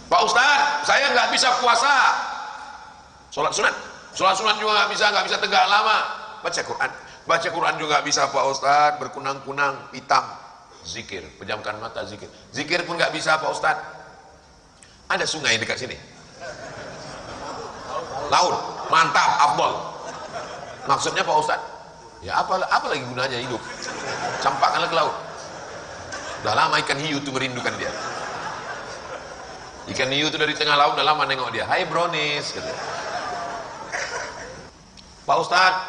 Pak Ustadz, saya nggak bisa puasa, sholat sunat juga nggak bisa tegak lama, baca Quran juga nggak bisa Pak Ustadz, berkunang-kunang hitam, zikir, pejamkan mata zikir pun nggak bisa Pak Ustadz. Ada sungai dekat sini, laut, mantap, afdol. Maksudnya Pak Ustadz, ya apa lagi gunanya hidup? Campakkanlah ke laut. Udah lama ikan hiu itu merindukan dia. Ikan hiu itu dari tengah laut udah lama nengok dia. Hai brownies, gitu. Pak Ustadz,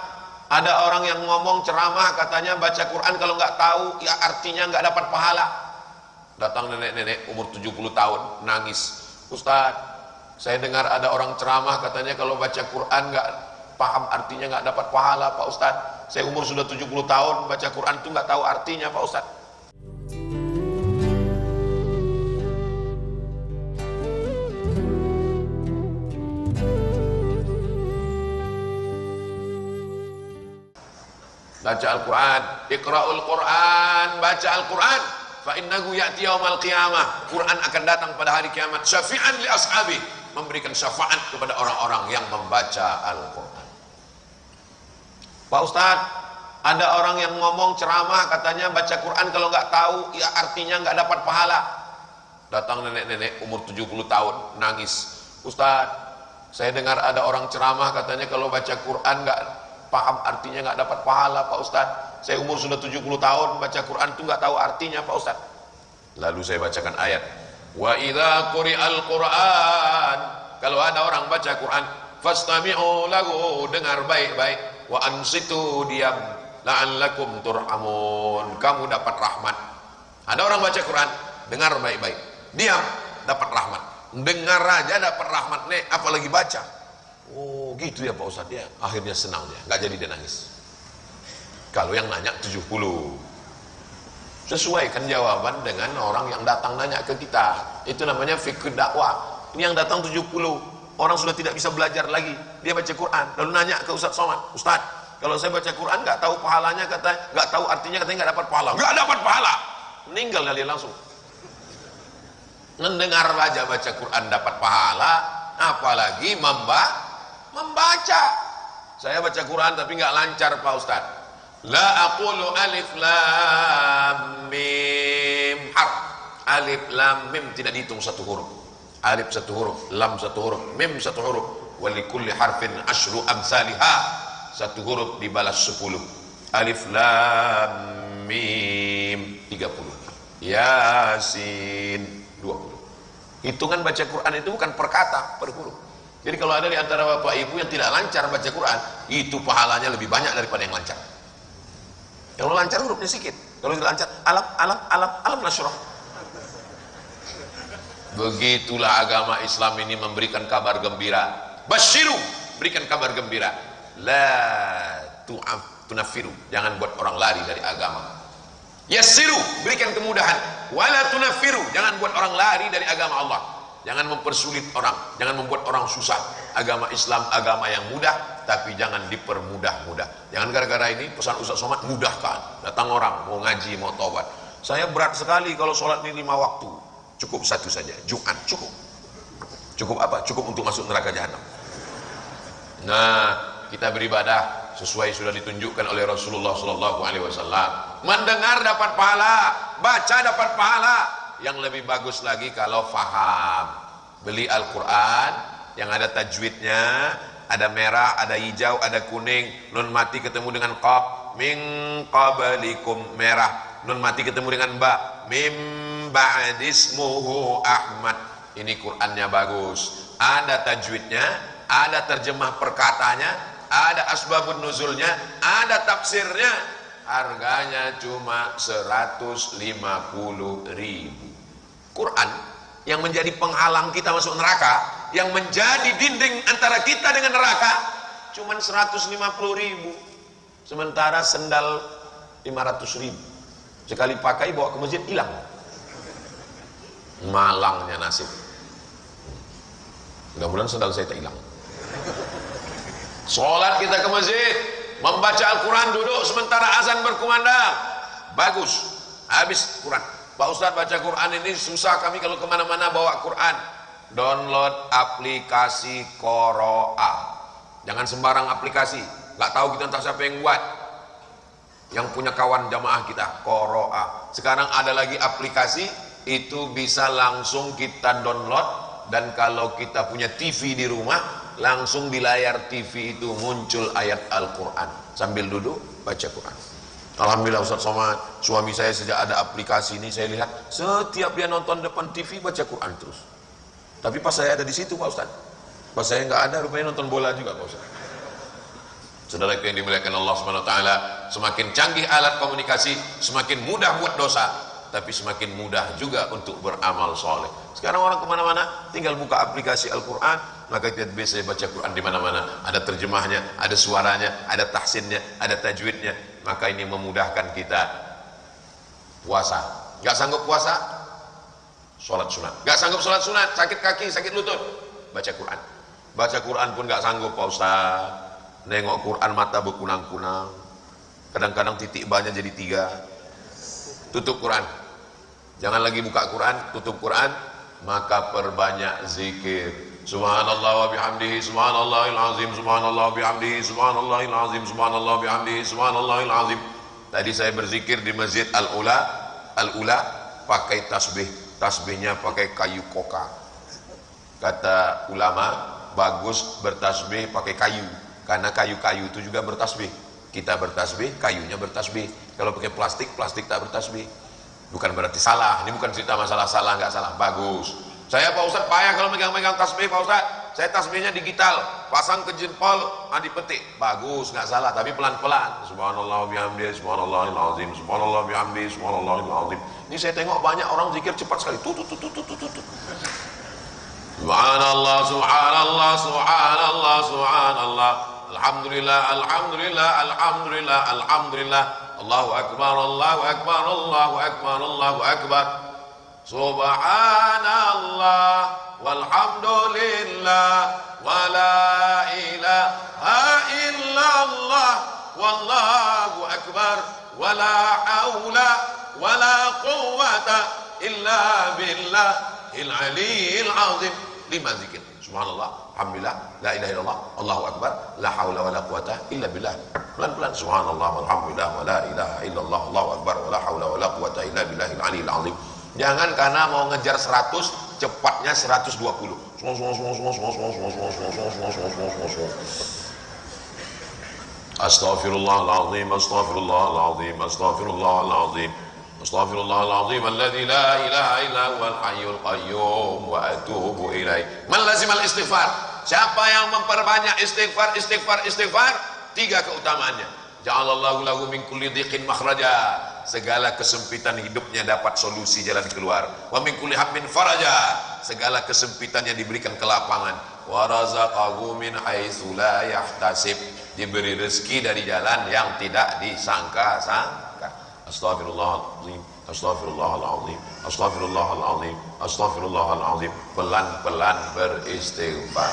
ada orang yang ngomong ceramah katanya baca Quran kalau nggak tahu ya artinya nggak dapat pahala. Datang nenek-nenek umur 70 tahun nangis. Ustadz, saya dengar ada orang ceramah katanya kalau baca Quran nggak paham artinya nggak dapat pahala Pak Ustadz. Saya umur sudah 70 tahun baca Quran itu nggak tahu artinya Pak Ustadz. Baca Al-Quran, iqra'ul Quran, baca Al-Quran, fa innahu ya'ti yaumal qiyamah. Quran akan datang pada hari kiamat, syafi'an li ashabi, memberikan syafaat kepada orang-orang yang membaca Al-Quran. Pak Ustadz, ada orang yang ngomong ceramah katanya baca Quran kalau nggak tahu ya artinya nggak dapat pahala. Datang nenek-nenek umur 70 tahun nangis. Ustadz, saya dengar ada orang ceramah katanya kalau baca Quran nggak paham artinya nggak dapat pahala Pak Ustadz. Saya umur sudah 70 tahun baca Quran itu nggak tahu artinya Pak Ustadz. Lalu saya bacakan ayat, wa idza quri'al Quran, kalau ada orang baca Quran, fastami'u lahu, dengar baik-baik, wa ansitu, diam, la'allakum turhamun, kamu dapat rahmat. Ada orang baca Quran, dengar baik-baik, diam, dapat rahmat. Dengar aja dapat rahmat nih, apalagi baca. Oh gitu ya Pak Ustadz ya. Akhirnya senang dia, nggak jadi dia nangis. Kalau yang nanya 70, sesuaikan jawaban dengan orang yang datang nanya ke kita. Itu namanya fikih dakwah. Ini yang datang 70, orang sudah tidak bisa belajar lagi, dia baca Quran lalu nanya ke Ustadz Somad, Ustadz, kalau saya baca Quran nggak tahu pahalanya, nggak tahu artinya, katanya nggak dapat pahala. Nggak dapat pahala, meninggal kali langsung. Mendengar aja baca Quran dapat pahala, apalagi membaca. Saya baca Quran tapi nggak lancar Pak Ustadz. La aqulu alif lam mim harf. Alif lam mim tidak dihitung satu huruf. Alif satu huruf, lam satu huruf, mim satu huruf. Wa likulli harfin asyru amsalha. Satu huruf dibalas 10. Alif lam mim 30. Yasin 20. Hitungan baca Quran itu bukan per kata, per huruf. Jadi kalau ada di antara bapak ibu yang tidak lancar baca Quran, itu pahalanya lebih banyak daripada yang lancar. Yang lancar hurufnya sedikit, kalau tidak lancar alam nasyrah. Begitulah agama Islam ini memberikan kabar gembira. Basyiru, berikan kabar gembira. La tunafiru, jangan buat orang lari dari agama. Yassiru, berikan kemudahan. Wala tunafiru, jangan buat orang lari dari agama Allah. Jangan mempersulit orang, jangan membuat orang susah. Agama Islam agama yang mudah, tapi jangan dipermudah-mudah. Jangan gara-gara ini pesan Ustaz Somad mudahkan. Datang orang mau ngaji, mau taubat. Saya berat sekali kalau sholat ini 5 waktu. Cukup satu saja, Jumat cukup. Cukup apa? Cukup untuk masuk neraka jahanam. Nah, kita beribadah sesuai sudah ditunjukkan oleh Rasulullah SAW. Mendengar dapat pahala, baca dapat pahala. Yang lebih bagus lagi kalau faham. Beli Al-Quran yang ada tajwidnya, ada merah, ada hijau, ada kuning. Nun mati ketemu dengan qaf, min qablikum, merah. Nun mati ketemu dengan ba, mim ba'dismuhu Ahmad. Ini Qurannya bagus, ada tajwidnya, ada terjemah perkataannya, ada asbabun nuzulnya, ada tafsirnya. Harganya cuma 150.000. Quran yang menjadi penghalang kita masuk neraka, yang menjadi dinding antara kita dengan neraka, cuma 150.000. Sementara sendal 500.000. Sekali pakai bawa ke masjid hilang. Malangnya nasib. Mudah-mudahan sendal saya tak hilang. Sholat kita ke masjid, membaca Al-Quran, duduk sementara azan berkumandang, bagus. Habis Quran, Pak Ustadz baca Quran ini susah kami kalau kemana-mana bawa Quran. download aplikasi Qoro'a. Jangan sembarang aplikasi, nggak tahu kita entah siapa yang buat. Yang punya kawan jamaah kita, Qoro'a. Sekarang ada lagi aplikasi, itu bisa langsung kita download, dan kalau kita punya TV di rumah, langsung di layar TV itu muncul ayat Al-Quran. Sambil duduk, baca Quran. Alhamdulillah Ustaz Somad, suami saya sejak ada aplikasi ini, saya lihat setiap dia nonton depan TV, baca Quran terus. Tapi pas saya ada di situ Pak Ustaz, pas saya nggak ada, rupanya nonton bola juga Pak Ustaz. Saudara yang dimuliakan Allah Subhanahu wa taala, semakin canggih alat komunikasi, semakin mudah buat dosa, tapi semakin mudah juga untuk beramal soleh. Sekarang orang kemana-mana tinggal buka aplikasi Al-Quran, maka kita bisa baca Quran di mana-mana. Ada terjemahnya, ada suaranya, ada tahsinnya, ada tajwidnya. Maka ini memudahkan kita puasa. Gak sanggup puasa, sholat sunat. Gak sanggup sholat sunat, sakit kaki, sakit lutut, baca Quran. Baca Quran pun gak sanggup Pak Ustaz. Nengok Quran mata berkunang-kunang, kadang-kadang titik banyak jadi 3. Tutup Quran, jangan lagi buka Quran, tutup Quran, maka perbanyak zikir. Subhanallah wa bihamdihi, subhanallahil azim, subhanallah wa bihamdihi, subhanallahil azim, subhanallah wa bihamdihi, subhanallahil azim. Tadi saya berzikir di Masjid Al-Ula pakai tasbih, tasbihnya pakai kayu koka. Kata ulama, bagus bertasbih pakai kayu, karena kayu-kayu itu juga bertasbih. Kita bertasbih, kayunya bertasbih. Kalau pakai plastik, plastik tak bertasbih. Bukan berarti salah, ini bukan cerita masalah salah nggak salah, bagus. Saya Pak Ustaz payah kalau megang-megang tasbih Pak Ustaz. Saya tasbihnya digital, pasang ke jempol, dipetik, bagus, nggak salah, tapi pelan-pelan. Subhanallah bihamdihi, subhanallahil azim, subhanallah bihamdihi, subhanallahil azim. Ini saya tengok banyak orang zikir cepat sekali. Subhanallah, subhanallah, subhanallah, subhanallah. Alhamdulillah, alhamdulillah, alhamdulillah, alhamdulillah. Allahu akbar, Allahu akbar, Allahu akbar, Allahu akbar. Subhanallah walhamdulillah wa la ilaha illallah wallahu akbar wa la haula wa la quwwata illa billahil aliyyil azim. 5 zikir. Subhanallah, alhamdulillah, la ilaha illallah, Allahu akbar, la haula wala quwata illa billah. Pelan-pelan. Subhanallah, alhamdulillah, wa la ilaha illallah, Allahu akbar, wa la haula wala quwata illa billahil aliyil azim. Jangan karena mau ngejar 100, cepatnya 120. Astaghfirullahalazim, astaghfirullahalazim, astaghfirullahalazim. Astaghfirullahalazim alladzi la ilaha illa huwal hayyul qayyum wa atubu ilaih. Man lazimal istighfar. Siapa yang memperbanyak istighfar, istighfar, istighfar, 3 keutamaannya. Ja'alallahu lahu min kulli dhiqin makhraja. Segala kesempitan hidupnya dapat solusi jalan keluar. Wa min kulli hammin faraja. Segala kesempitannya diberikan kelapangan. Wa razaqahu min haitsu la yahtasib. Diberi rezeki dari jalan yang tidak disangka-sangka. Astaghfirullahalazim, astaghfirullahalazim, astaghfirullahalazim, astaghfirullahalazim. Pelan-pelan beristighfar.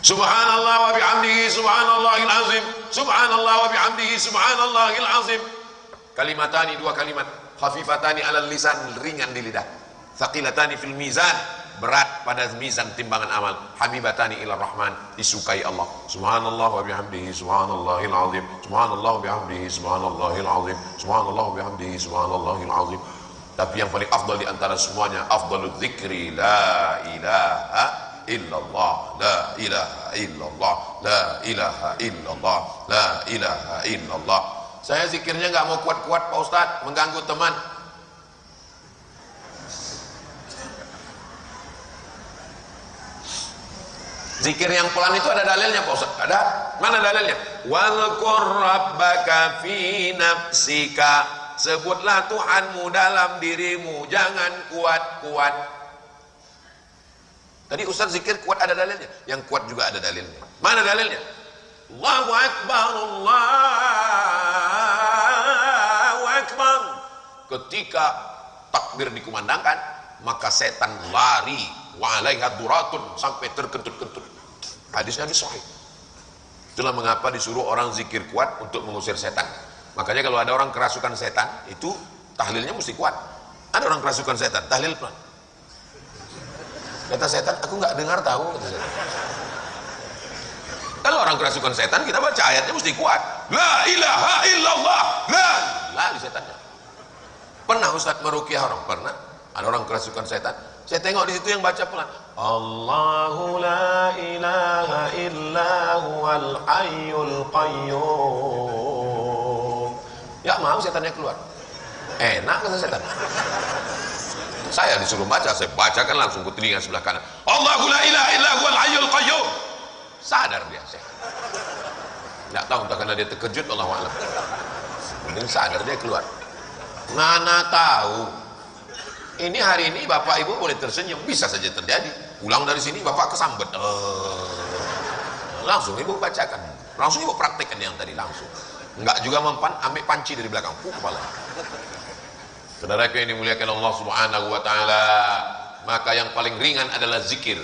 Subhanallah wa bihamdihi, subhanallahil azim, subhanallah wa bihamdihi, subhanallahil azim. Kalimatani, 2 kalimat, khafifatani alal lisan, ringan di lidah, thaqilatani fil mizan, berat pada mizan timbangan amal, habibatani ila rahman, disukai Allah. Subhanallah wa bihamdihi, subhanallahil azim, subhanallah wa bihamdihi, subhanallahil azim, subhanallah wa bihamdihi, subhanallahil azim. Tapi yang paling afdal di antara semuanya, afdalul dzikri la ilaha illallah, la ilaha illallah, la ilaha illallah, la ilaha illallah. Saya zikirnya nggak mau kuat-kuat Pak Ustadz, mengganggu teman. Zikir yang pelan itu ada dalilnya Pak Ustaz? Ada? Mana dalilnya? Wadhkur rabbaka fi nafsika. Sebutlah Tuhanmu dalam dirimu, jangan kuat-kuat. Tadi Ustaz zikir kuat ada dalilnya, yang kuat juga ada dalilnya. Mana dalilnya? Allahu akbar, Allahu akbar. Ketika takbir dikumandangkan, maka setan lari, wa alaiha duratun, sampai terkentut-kentut. Hadisnya sahih. Itulah mengapa disuruh orang zikir kuat untuk mengusir setan. Makanya kalau ada orang kerasukan setan, itu tahlilnya mesti kuat. Ada orang kerasukan setan, tahlil pelan. Kata setan, aku nggak dengar tahu, kata setan. Kalau orang kerasukan setan, kita baca ayatnya mesti kuat. La ilaha illallah, la di setannya. Pernah Ustaz meruqyah orang? Pernah. Ada orang kerasukan setan. Saya tengok di situ yang baca pelan. Allahu la ilaha illa huwal hayyul qayyum. Ya mau setannya keluar. Enak kata setan. Saya disuruh baca, saya bacakan langsung ke telinga sebelah kanan. Allahu la ilaha illa huwal hayyul qayyum. Sadar dia. Tidak tahu entah karena dia terkejut, Allahu a'lam. Mungkin sadar dia keluar. Mana tahu. Ini hari ini bapak ibu boleh tersenyum, bisa saja terjadi. Pulang dari sini bapak kesambet. Langsung ibu bacakan, langsung ibu praktekkan yang tadi langsung. Enggak juga mempan, ambil panci dari belakang, kepala. Saudara yang dimuliakan Allah Subhanahu wa taala, maka yang paling ringan adalah zikir.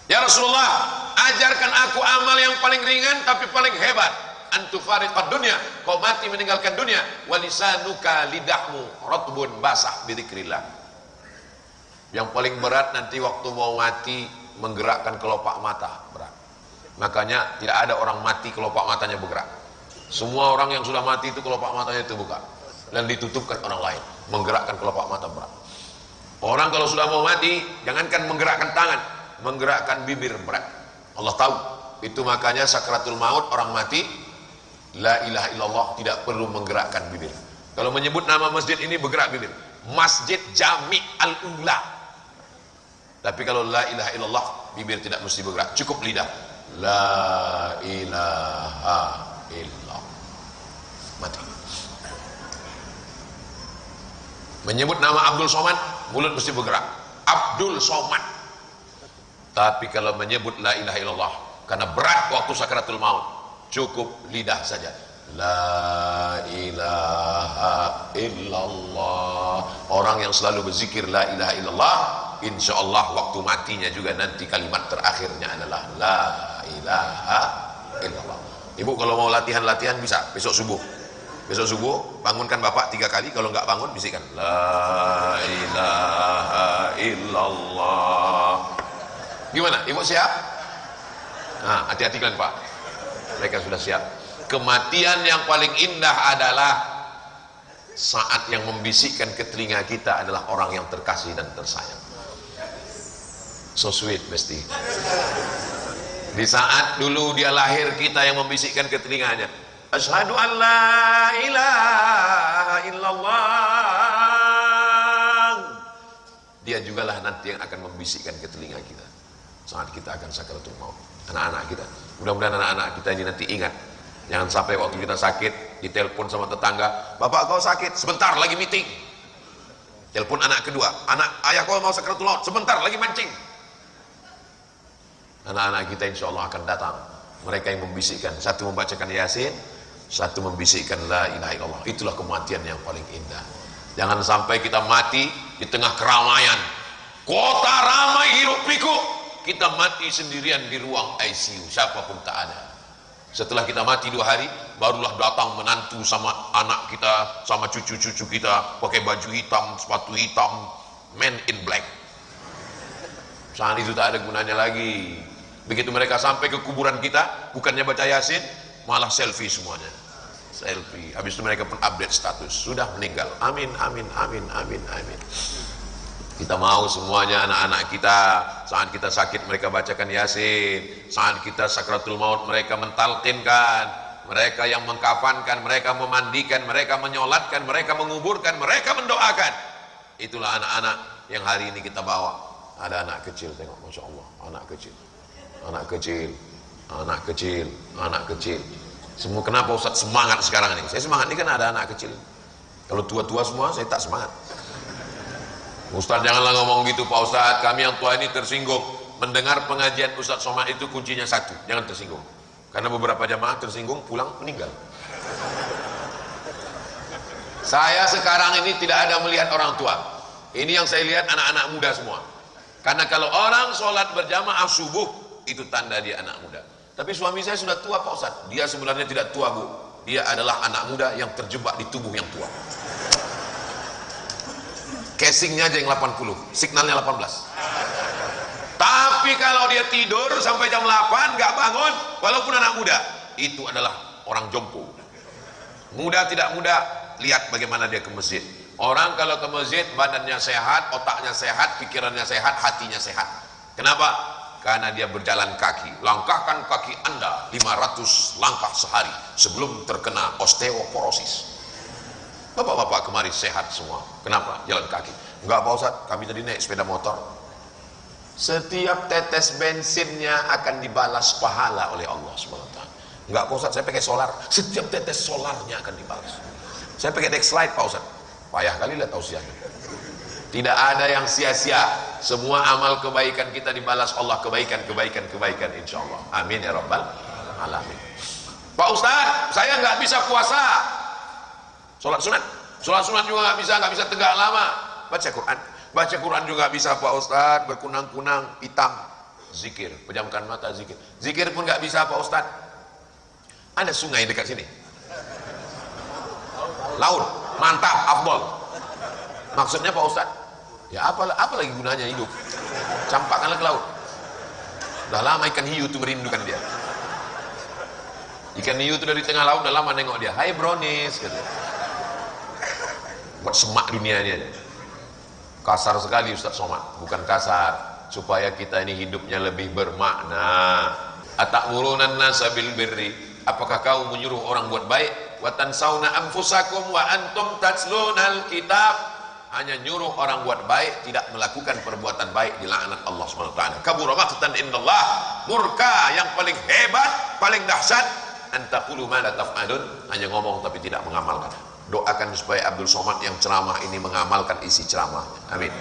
Ya Rasulullah, ajarkan aku amal yang paling ringan tapi paling hebat. Antufariqad dunya, kau mati meninggalkan dunia. Walisanuka lidahmu rotbun basah bidzikrillah. Yang paling berat nanti waktu mau mati menggerakkan kelopak mata, berat. Makanya tidak ada orang mati kelopak matanya bergerak. Semua orang yang sudah mati itu kelopak matanya terbuka dan ditutupkan orang lain, menggerakkan kelopak mata berat. Orang kalau sudah mau mati, jangankan menggerakkan tangan, menggerakkan bibir berat. Allah tahu. Itu makanya sakratul maut orang mati, la ilaha illallah, tidak perlu menggerakkan bibir. Kalau menyebut nama masjid ini bergerak bibir. Masjid Jami' Al-Ula. Tapi kalau la ilaha illallah, bibir tidak mesti bergerak, cukup lidah. La ilaha illallah. Mati. Menyebut nama Abdul Somad, mulut mesti bergerak. Abdul Somad. Tapi kalau menyebut la ilaha illallah, karena berat waktu sakratul maut, cukup lidah saja. La ilaha illallah. Orang yang selalu berzikir la ilaha illallah, insya Allah waktu matinya juga nanti kalimat terakhirnya adalah la ilaha illallah. Ibu kalau mau latihan-latihan bisa besok subuh. Besok subuh bangunkan bapak 3 kali, kalau nggak bangun bisikan la ilaha illallah. Gimana? Ibu siap? Nah, hati-hati kan Pak. Mereka sudah siap. Kematian yang paling indah adalah saat yang membisikkan ke telinga kita adalah orang yang terkasih dan tersayang. So sweet mesti. Di saat dulu dia lahir, kita yang membisikkan ke telinganya, asyhadu an la ilaha illallah. Dia jugalah nanti yang akan membisikkan ke telinga kita saat kita akan sakaratul maut. Anak-anak kita, mudah-mudahan anak-anak kita ini nanti ingat, jangan sampai waktu kita sakit ditelepon sama tetangga, bapak kau sakit, sebentar lagi meeting. Telepon anak kedua, ayah kau mau sakaratul maut, sebentar lagi mancing. Anak-anak kita insya Allah akan datang, mereka yang membisikkan, satu membacakan Yasin, satu membisikkan la ilaha illallah. Itulah kematian yang paling indah. Jangan sampai kita mati di tengah keramaian, kota ramai hiruk pikuk, kita mati sendirian di ruang ICU, siapapun tak ada. Setelah kita mati 2 hari, barulah datang menantu sama anak kita, sama cucu-cucu kita, pakai baju hitam, sepatu hitam, men in black. Saat itu tak ada gunanya lagi. Begitu mereka sampai ke kuburan kita, bukannya baca Yasin, malah selfie semuanya. Selfie. Habis itu mereka pun update status, sudah meninggal. Amin, amin, amin, amin, amin. Kita mau semuanya anak-anak kita saat kita sakit mereka bacakan Yasin, saat kita sakratul maut mereka mentalqinkan, mereka yang mengkafankan, mereka memandikan, mereka menyolatkan, mereka menguburkan, mereka mendoakan. Itulah anak-anak yang hari ini kita bawa. Ada anak kecil, tengok, masya Allah, anak kecil, anak kecil, anak kecil, anak kecil. Semua kenapa Ustaz semangat sekarang ini? Saya semangat ini kan ada anak kecil. Kalau tua-tua semua saya tak semangat. Ustaz janganlah ngomong gitu Pak Ustaz, kami yang tua ini tersinggung. Mendengar pengajian Ustaz Somad itu kuncinya satu, jangan tersinggung. Karena beberapa jamaah tersinggung pulang meninggal. Saya sekarang ini tidak ada melihat orang tua. Ini yang saya lihat anak-anak muda semua. Karena kalau orang sholat berjamaah subuh, itu tanda dia anak muda. Tapi suami saya sudah tua Pak Ustaz. Dia sebenarnya tidak tua Bu. Dia adalah anak muda yang terjebak di tubuh yang tua. Casingnya aja yang 80, signalnya 18. Tapi kalau dia tidur sampai jam 8 nggak bangun, walaupun anak muda, itu adalah orang jompo. Muda tidak muda, lihat bagaimana dia ke masjid. Orang kalau ke masjid badannya sehat, otaknya sehat, pikirannya sehat, hatinya sehat. Kenapa? Karena dia berjalan kaki. Langkahkan kaki Anda 500 langkah sehari sebelum terkena osteoporosis. Bapak-bapak kemari sehat semua. Kenapa? Jalan kaki. Enggak Pak Ustaz, kami tadi naik sepeda motor. Setiap tetes bensinnya akan dibalas pahala oleh Allah SWT. Enggak Pak Ustaz, saya pakai solar. Setiap tetes solarnya akan dibalas. Saya pakai Dexlite Pak Ustaz. Payah kali lah tausiahnya. Tidak ada yang sia-sia. Semua amal kebaikan kita dibalas Allah, kebaikan insya Allah. Amin ya rabbal alamin. Pak Ustaz, saya nggak bisa puasa. Sholat sunat juga nggak bisa tegak lama. Baca Quran juga bisa Pak Ustaz, berkunang-kunang hitam. Zikir, pejamkan mata zikir. Zikir pun nggak bisa Pak Ustaz. Ada sungai dekat sini. Laut, mantap, afdol. Maksudnya Pak Ustaz, ya apa lagi gunanya hidup? Campakkanlah ke laut. Udah lama ikan hiu itu merindukan dia. Ikan hiu itu dari tengah laut, udah lama nengok dia. Hai brownies, gitu. Buat semak dunianya. Kasar sekali Ustaz Somad. Bukan kasar, supaya kita ini hidupnya lebih bermakna. Atamuruna nasa bil birri. Apakah kau menyuruh orang buat baik? Wa tansawna anfusakum wa antum tatlunal kitab. Hanya nyuruh orang buat baik, tidak melakukan perbuatan baik, dilaknat Allah SWT. Kabura maqtan indallah. Murka yang paling hebat, paling dahsyat, antaqulu ma la taf'alun, hanya ngomong tapi tidak mengamalkan. Doakan supaya Abdul Somad yang ceramah ini mengamalkan isi ceramahnya. Amin.